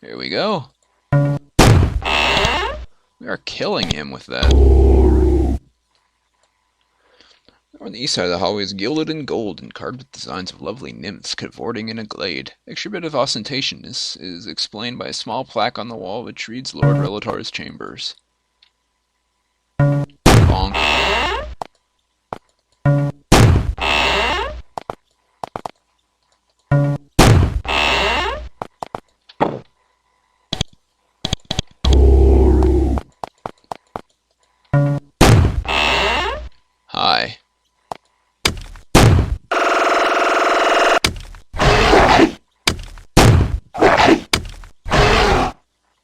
Here we go. We are killing him with that. On the east side of the hallway is gilded in gold and carved with designs of lovely nymphs cavorting in a glade. Extra bit of ostentation is explained by a small plaque on the wall which reads Lord Relator's chambers. Bonk. Hi.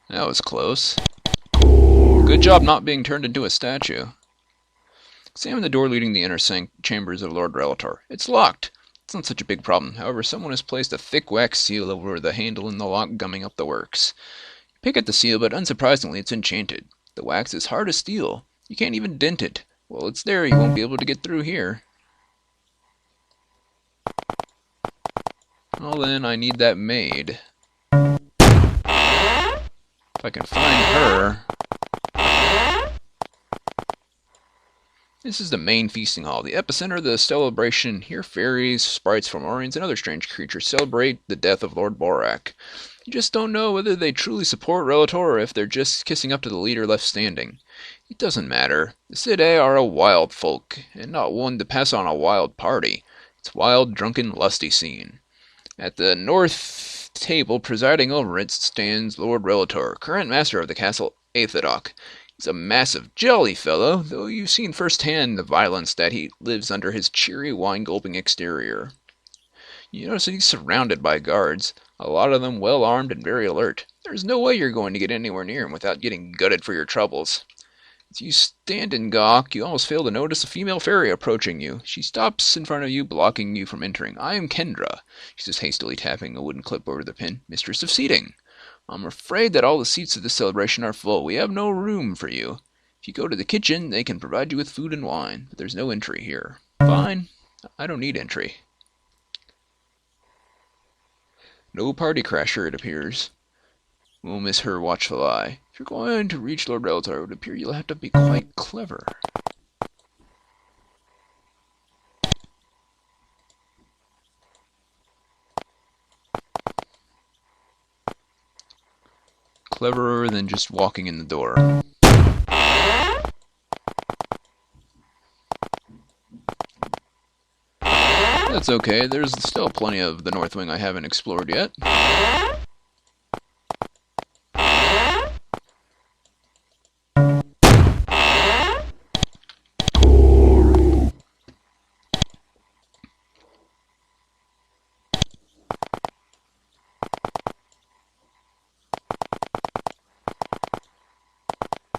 That was close. Good job not being turned into a statue. Examine the door leading to the inner chambers of Lord Relator. It's locked. It's not such a big problem. However, someone has placed a thick wax seal over the handle in the lock, gumming up the works. You pick at the seal, but unsurprisingly, it's enchanted. The wax is hard as steel. You can't even dent it. Well, it's there. You won't be able to get through here. Well, then, I need that maid. If I can find her... This is the main feasting hall, the epicenter of the celebration. Here fairies, sprites, Fomorians, and other strange creatures celebrate the death of Lord Borak. You just don't know whether they truly support Relator or if they're just kissing up to the leader left standing. It doesn't matter. The Sidae are a wild folk, and not one to pass on a wild party. It's wild, drunken, lusty scene. At the north table, presiding over it, stands Lord Relator, current master of the Castle Aethodoc. He's a massive, jolly fellow, though you've seen firsthand the violence that he lives under his cheery, wine-gulping exterior. You notice that he's surrounded by guards, a lot of them well-armed and very alert. There's no way you're going to get anywhere near him without getting gutted for your troubles. As you stand and gawk, you almost fail to notice a female fairy approaching you. She stops in front of you, blocking you from entering. I am Kendra, she says, hastily tapping a wooden clip over the pin, mistress of seating. I'm afraid that all the seats of this celebration are full. We have no room for you. If you go to the kitchen, they can provide you with food and wine, but there's no entry here. Fine. I don't need entry. No party crasher, it appears. We'll miss her watchful eye. If you're going to reach Lord Relator, it would appear you'll have to be quite clever. Cleverer than just walking in the door. That's okay, there's still plenty of the North Wing I haven't explored yet.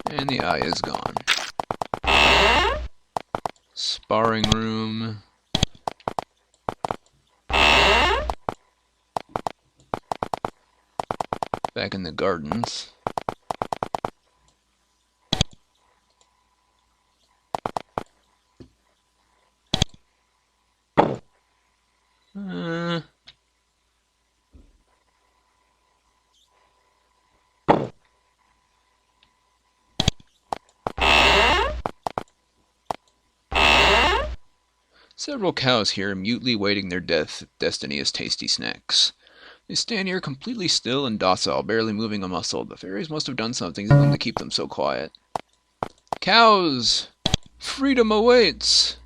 And the eye is gone. Sparring room. Back in the gardens. Several cows here mutely waiting their destiny as tasty snacks. They stand here completely still and docile, barely moving a muscle. The fairies must have done something to them to keep them so quiet. Cows! Freedom awaits!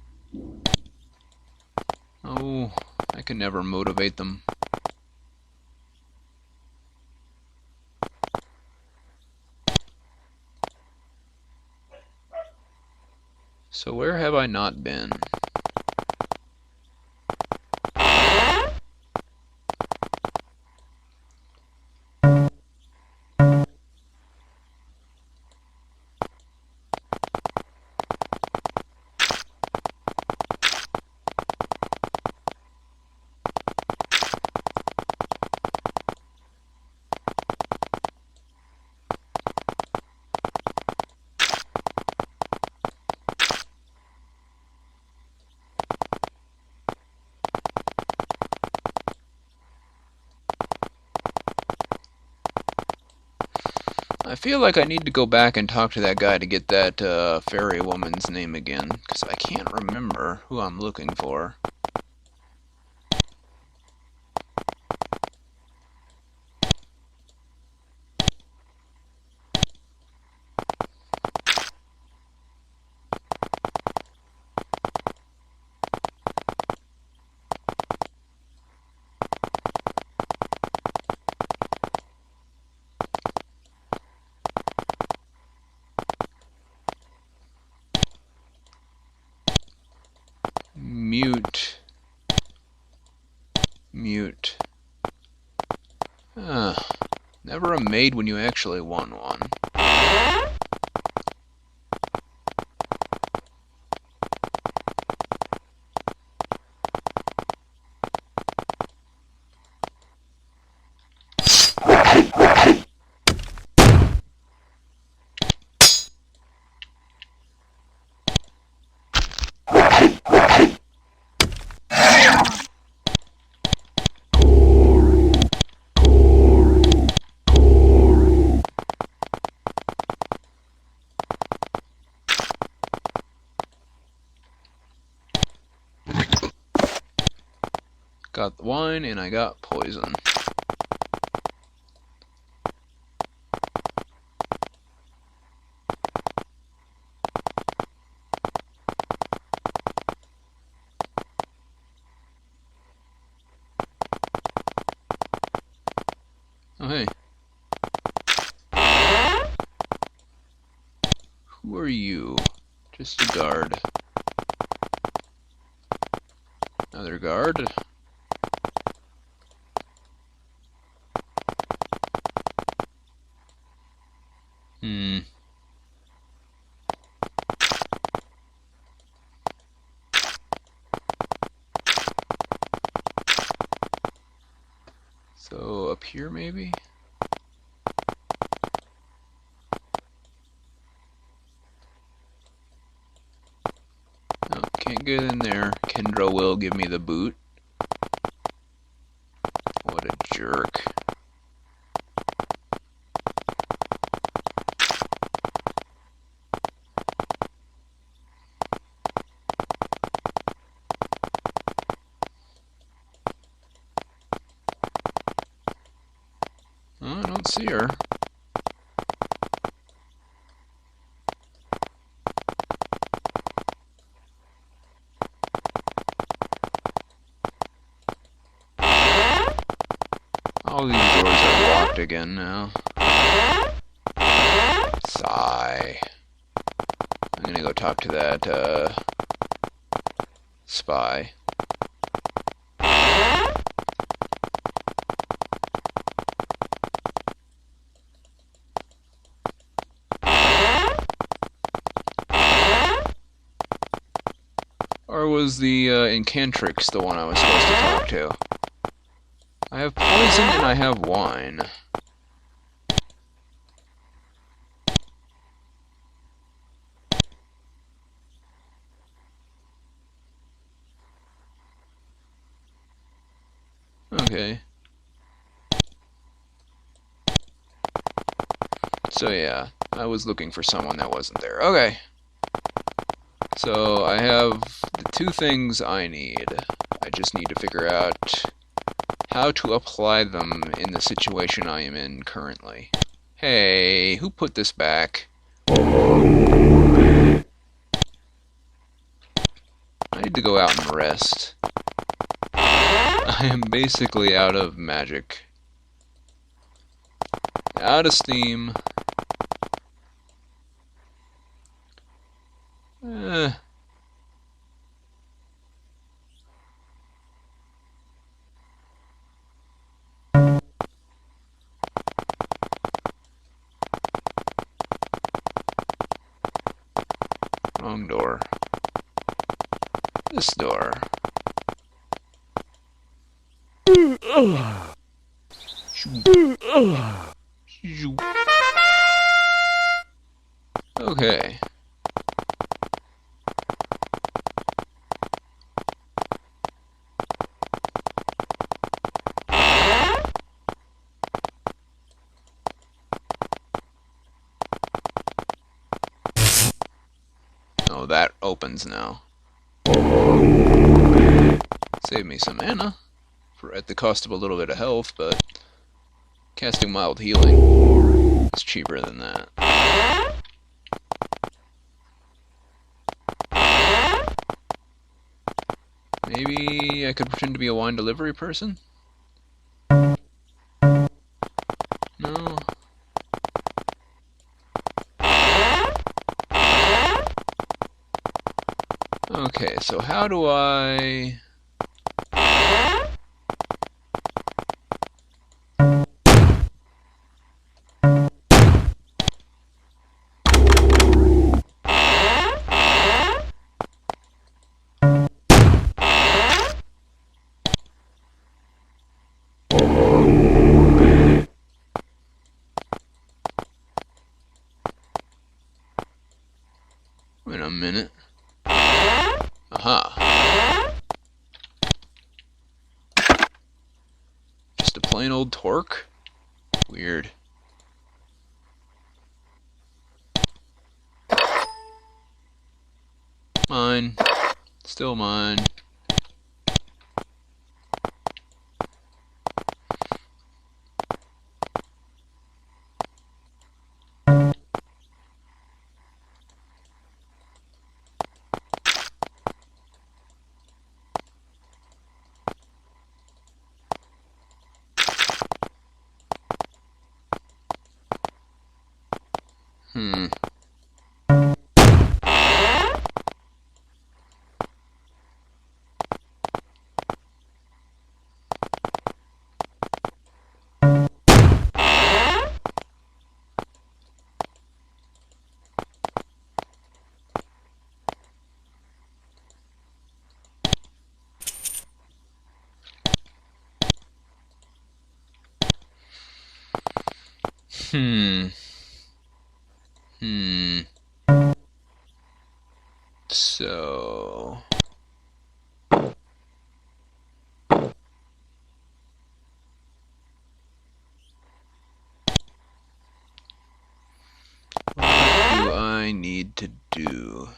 Oh, I can never motivate them. So where have I not been? I feel like I need to go back and talk to that guy to get that fairy woman's name again, because I can't remember who I'm looking for. Mute. Mute. Never a maid when you actually want one. Got the wine and I got poison. Oh hey. Who are you? Just a guard. Another guard. So up here maybe? No, can't get in there. Kendra will give me the boot. What a jerk. Oh, I don't see her. All these doors are locked again now. Sigh. I'm gonna go talk to that, spy. Or was the, Incantrix the one I was supposed to talk to? I have poison and I have wine. Okay. So yeah, I was looking for someone that wasn't there. Okay. So I have the two things I need. I just need to figure out how to apply them in the situation I am in currently. Hey, who put this back? I need to go out and rest. I am basically out of magic. Out of steam. Wrong door. This door. Okay. Oh, that opens now. Save me some mana for at the cost of a little bit of health, but casting mild healing is cheaper than that. Maybe I could pretend to be a wine delivery person? No. Okay, so how do I... Wait a minute. Aha. Just a plain old torque? Weird. Mine. Still mine. Hmm. So... what do I need to do?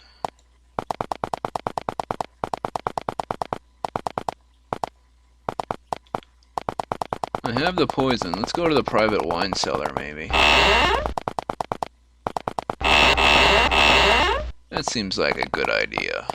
I have the poison. Let's go to the private wine cellar, maybe. That seems like a good idea.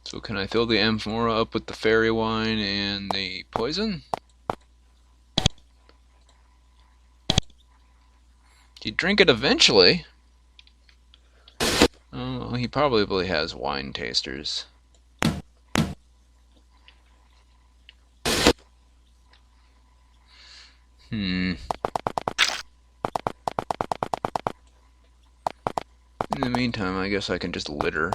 So can I fill the amphora up with the fairy wine and the poison? He'd drink it eventually. Oh, he probably has wine tasters. In the meantime, I guess I can just litter.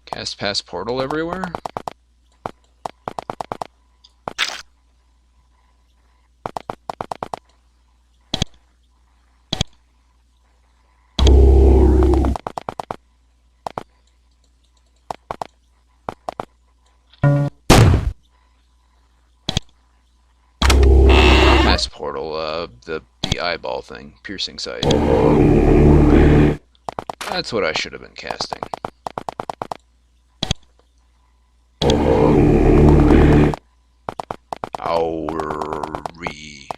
Cast pass portal everywhere? Pass portal, the eyeball thing, piercing sight. That's what I should have been casting. Auri.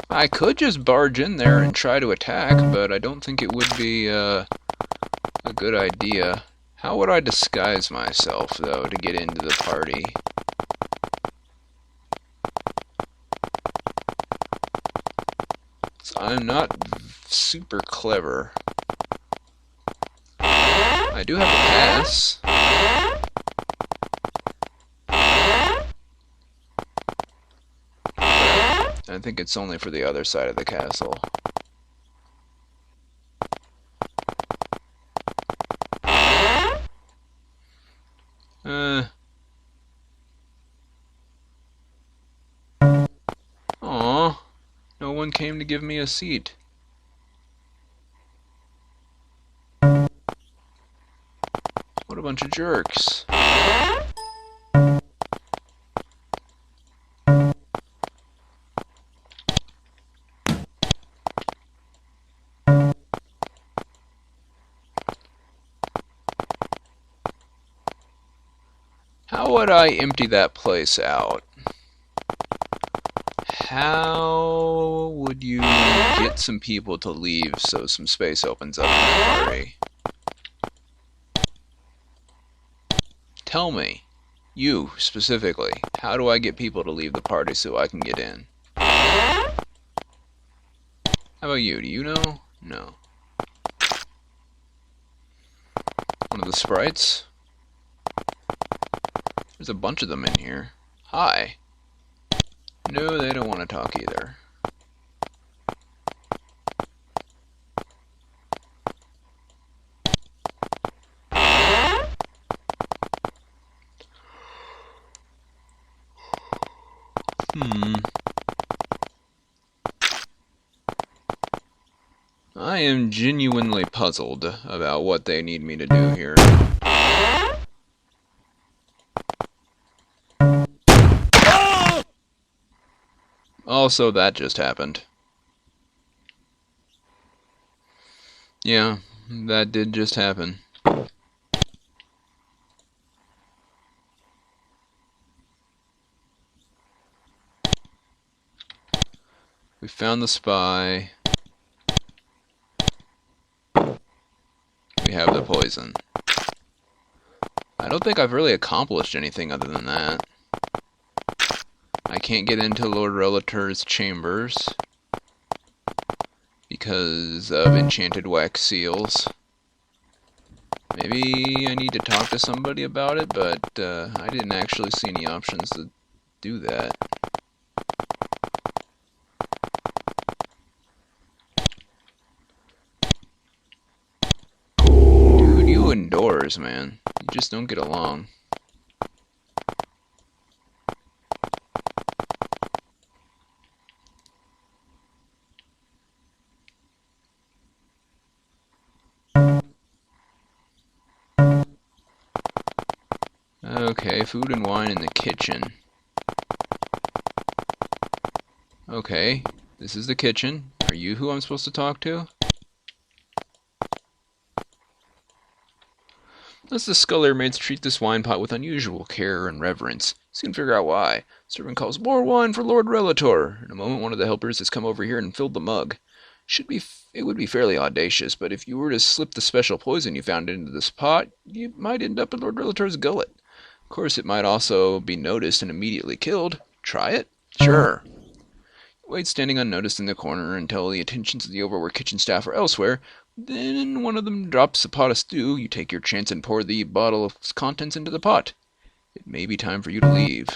I could just barge in there and try to attack, but I don't think it would be a good idea. How would I disguise myself, though, to get into the party? So I'm not super clever. I do have a pass. I think it's only for the other side of the castle. Aw, no one came to give me a seat. What a bunch of jerks. How would I empty that place out? How would you get some people to leave so some space opens up in the party? Tell me, you specifically, how do I get people to leave the party so I can get in? How about you? Do you know? No. One of the sprites? There's a bunch of them in here. Hi. No, they don't want to talk either. I am genuinely puzzled about what they need me to do here. Also, that just happened. Yeah, that did just happen. We found the spy. We have the poison. I don't think I've really accomplished anything other than that. I can't get into Lord Relator's chambers because of enchanted wax seals. Maybe I need to talk to somebody about it, but I didn't actually see any options to do that. Dude, you indoors, man. You just don't get along. Okay, food and wine in the kitchen. Okay, this is the kitchen. Are you who I'm supposed to talk to? As the scullier maids treat this wine pot with unusual care and reverence. Soon figure out why. Servant calls, "More wine for Lord Relator." In a moment, one of the helpers has come over here and filled the mug. It would be fairly audacious, but if you were to slip the special poison you found into this pot, you might end up in Lord Relator's gullet. Of course, it might also be noticed and immediately killed. Try it? Sure. Wait standing unnoticed in the corner until the attentions of the overworked kitchen staff are elsewhere. Then one of them drops a pot of stew. You take your chance and pour the bottle of contents into the pot. It may be time for you to leave.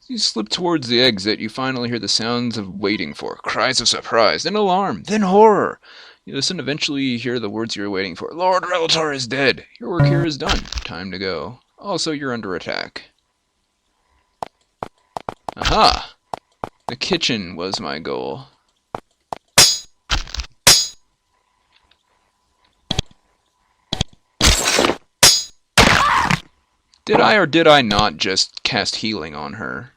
As you slip towards the exit, you finally hear the sounds of waiting for, cries of surprise, then alarm, then horror. You listen, eventually you hear the words you're waiting for. "Lord Relator is dead. Your work here is done. Time to go. Also, you're under attack." Aha! The kitchen was my goal. Did I or did I not just cast healing on her?